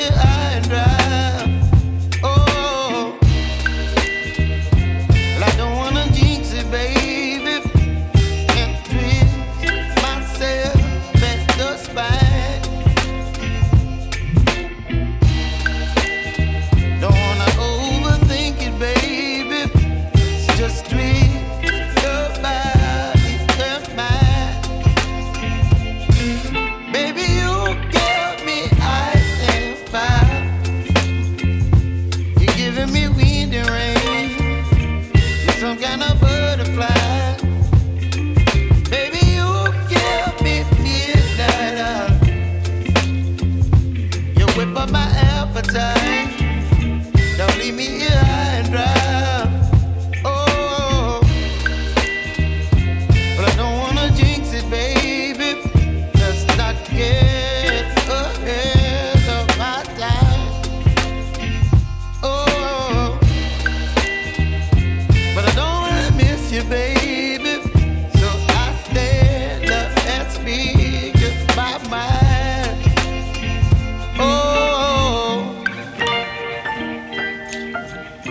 high and dry. Oh, well, I don't wanna jinx it, baby, and twist myself at the spine. Don't wanna overthink it, baby. It's just twist your body and mine. Baby, you give me ice and fire. You're giving me wind and rain. You're some kind of butterfly. Baby, you give me midnight. You whip up my appetite.